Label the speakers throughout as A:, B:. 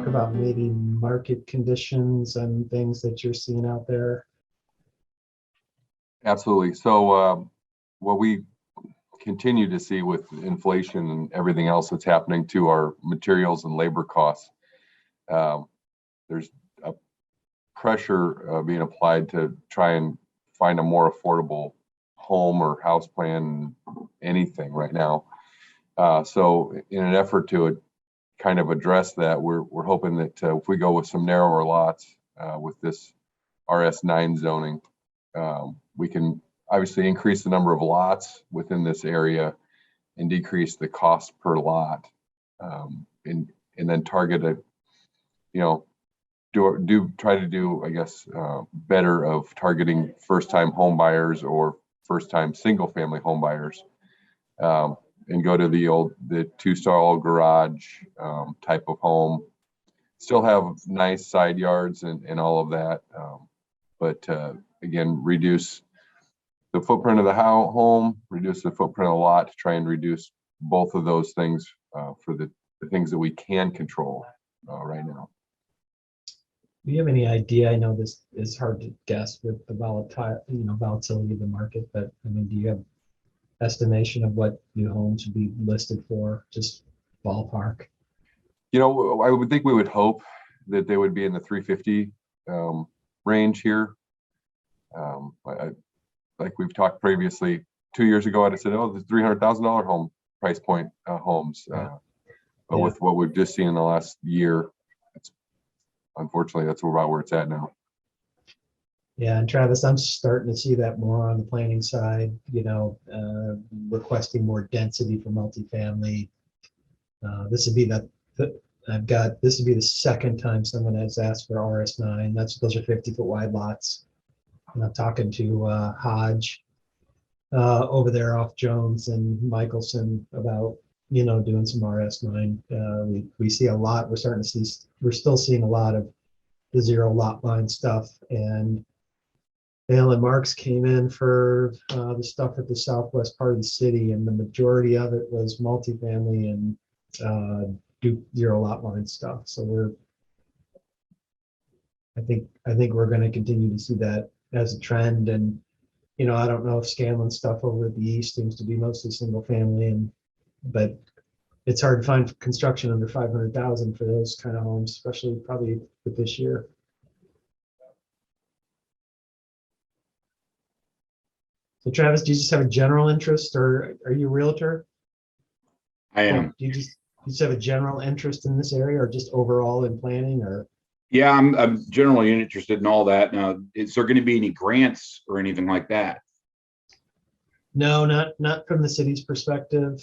A: talk about maybe market conditions and things that you're seeing out there?
B: Absolutely. So what we continue to see with inflation and everything else that's happening to our materials and labor costs, there's a pressure being applied to try and find a more affordable home or house plan, anything right now. So in an effort to kind of address that, we're hoping that if we go with some narrower lots with this RS9 zoning, we can obviously increase the number of lots within this area and decrease the cost per lot, and then target a, try to do, I guess, better of targeting first-time home buyers or first-time single-family home buyers, and go to the two-stall garage type of home. Still have nice side yards and all of that, but again, reduce the footprint of the home, reduce the footprint of the lot to try and reduce both of those things for the things that we can control right now.
A: Do you have any idea? I know this is hard to guess with the volatility of the market, but I mean, do you have estimation of what new homes would be listed for, just ballpark?
B: I would think we would hope that they would be in the 350 range here. Like we've talked previously, 2 years ago, I'd have said, oh, the $300,000 home price point homes. But with what we've just seen in the last year, unfortunately, that's about where it's at now.
A: Yeah, and Travis, I'm starting to see that more on the planning side, requesting more density for multifamily. This would be the second time someone has asked for RS9. Those are 50-foot wide lots. And I'm talking to Hodge over there off Jones and Michelson about, doing some RS9. We see a lot. We're still seeing a lot of the zero lot line stuff, and Dale and Marks came in for the stuff at the southwest part of the city, and the majority of it was multifamily and zero lot line stuff. So I think we're going to continue to see that as a trend. And I don't know if Scanlon stuff over at the east seems to be mostly single family, but it's hard to find construction under 500,000 for those kind of homes, especially probably with this year. So Travis, do you just have a general interest, or are you a realtor?
C: I am.
A: Do you just have a general interest in this area, or just overall in planning, or?
C: Yeah, I'm generally interested in all that. Now, is there going to be any grants or anything like that?
A: No, not from the city's perspective.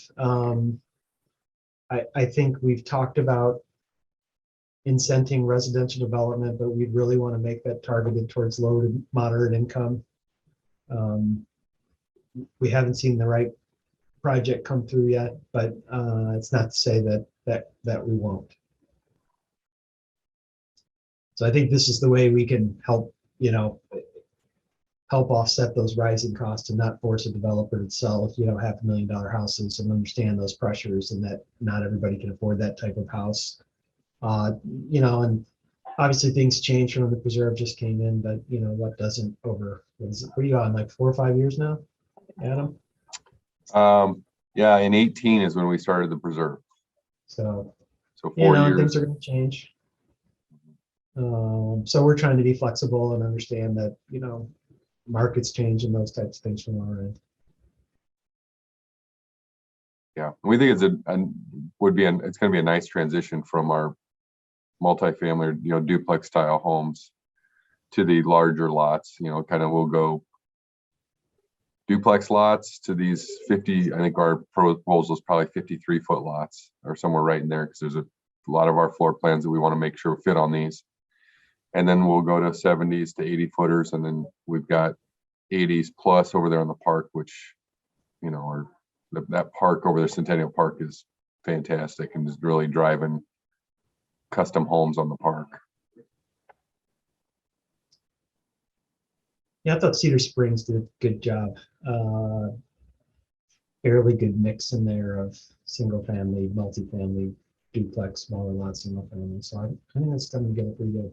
A: I think we've talked about incenting residential development, but we really want to make that targeted towards low to moderate income. We haven't seen the right project come through yet, but it's not to say that we won't. So I think this is the way we can help offset those rising costs and not force a developer to sell, $500,000 houses, and understand those pressures and that not everybody can afford that type of house. And obviously things change from when the preserve just came in, but what doesn't what are you on, like 4 or 5 years now, Adam?
B: Yeah, in 18 is when we started the preserve.
A: So
B: 4 years.
A: Things are going to change. So we're trying to be flexible and understand that, markets change and those types of things from our end.
B: Yeah, we think it's going to be a nice transition from our multifamily, duplex style homes to the larger lots. Kind of we'll go duplex lots to these 50. I think our proposal is probably 53-foot lots or somewhere right in there, because there's a lot of our floor plans that we want to make sure fit on these. And then we'll go to 70s to 80 footers. And then we've got 80s plus over there on the park, which, that park over there, Centennial Park, is fantastic and is really driving custom homes on the park.
A: Yeah, I thought Cedar Springs did a good job. Fairly good mix in there of single family, multifamily, duplex, smaller lots, single family. So I think that's coming together pretty good.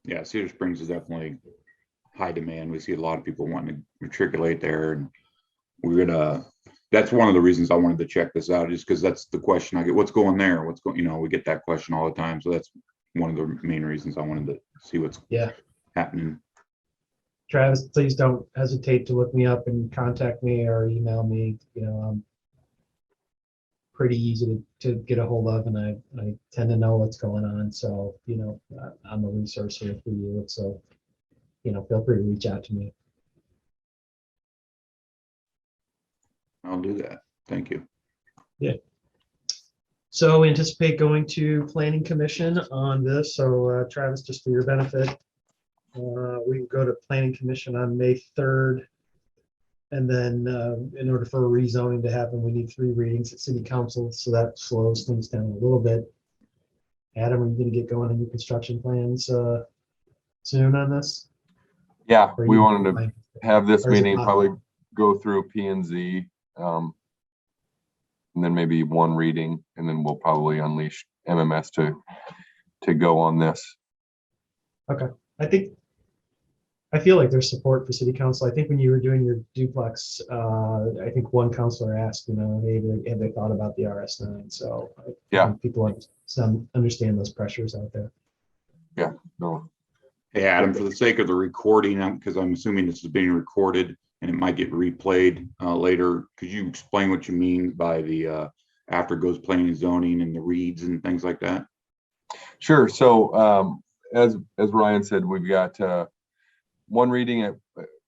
C: Yeah, Cedar Springs is definitely high demand. We see a lot of people wanting to matriculate there, and we're gonna. That's one of the reasons I wanted to check this out, is because that's the question I get. What's going there? What's going? You know, we get that question all the time. So that's one of the main reasons I wanted to see what's happening.
A: Travis, please don't hesitate to look me up and contact me or email me. You know, I'm pretty easy to get a hold of, and I tend to know what's going on. So, you know, I'm a resource here for you. So, you know, feel free to reach out to me.
C: I'll do that. Thank you.
A: So we anticipate going to Planning Commission on this. So Travis, just for your benefit, we can go to Planning Commission on May 3rd. And then in order for a rezoning to happen, we need 3 readings at City Council. So that slows things down a little bit. Adam, are you going to get going on your construction plans soon on this?
B: Yeah,
A: Or
B: we
A: you-
B: wanted to have this
A: or is it
B: meeting,
A: not?
B: probably go through P and Z. And then maybe 1 reading, and then we'll probably unleash MMS to go on this.
A: Okay. I feel like there's support for City Council. I think when you were doing your duplex, I think one counselor asked, you know, hey, have they thought about the RS9? So I think people understand those pressures out there.
B: Yeah, no,
C: Hey, Adam, for the sake of the recording, because I'm assuming this is being recorded and it might get replayed later, could you explain what you mean by the after goes planning and zoning and the reads and things like that?
B: sure. So as Ryan said, we've got 1 reading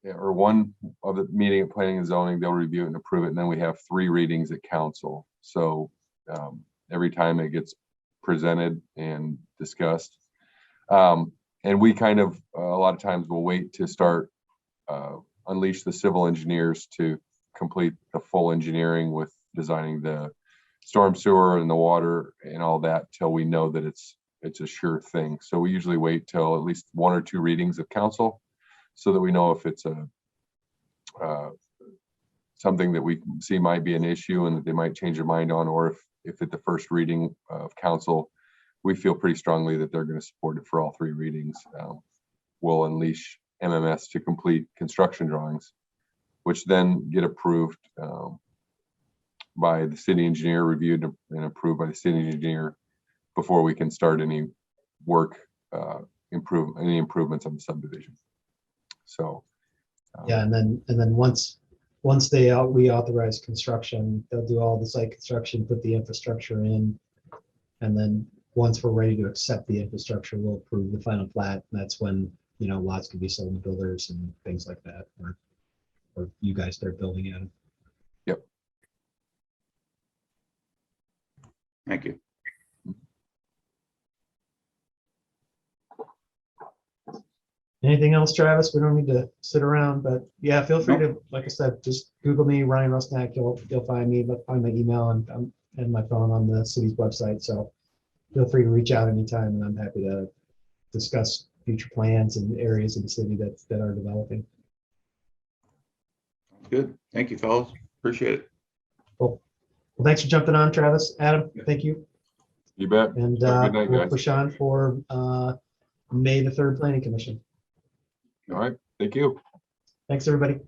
B: or 1 of the meeting at planning and zoning. They'll review it and approve it, and then we have 3 readings at council. So every time it gets presented and discussed, and we kind of a lot of times we'll wait to start unleash the civil engineers to complete the full engineering with designing the storm sewer and the water and all that till we know that it's a sure thing. So we usually wait till at least 1 or 2 readings of council, so that we know if it's something that we see might be an issue and that they might change their mind on, or if at the first reading of council we feel pretty strongly that they're going to support it for all 3 readings. We'll unleash MMS to complete construction drawings, which then get approved by the city engineer, reviewed and approved by the city engineer before we can start any work, any improvements on the subdivision. So
A: Yeah, and then once we authorize construction, they'll do all the site construction, put the infrastructure in, and then once we're ready to accept the infrastructure, we'll approve the final plat. And that's when, you know, lots can be sold to builders and things like that, or you guys start building at them.
B: Yep.
C: Thank you.
A: Anything else, Travis? We don't need to sit around, but yeah, feel free to, like I said, just Google me, Ryan Rusnak. You'll find me, but find my email and my phone on the city's website. So feel free to reach out anytime, and I'm happy to discuss future plans and areas of the city that are developing.
C: Good. Thank you, fellas. Appreciate it.
A: Cool. Well, thanks for jumping on, Travis. Adam, thank you.
B: you bet.
A: And
B: Have a good night,
A: we'll
B: guys.
A: push on for May the 3rd Planning Commission.
B: All right. Thank you.
A: Thanks, everybody.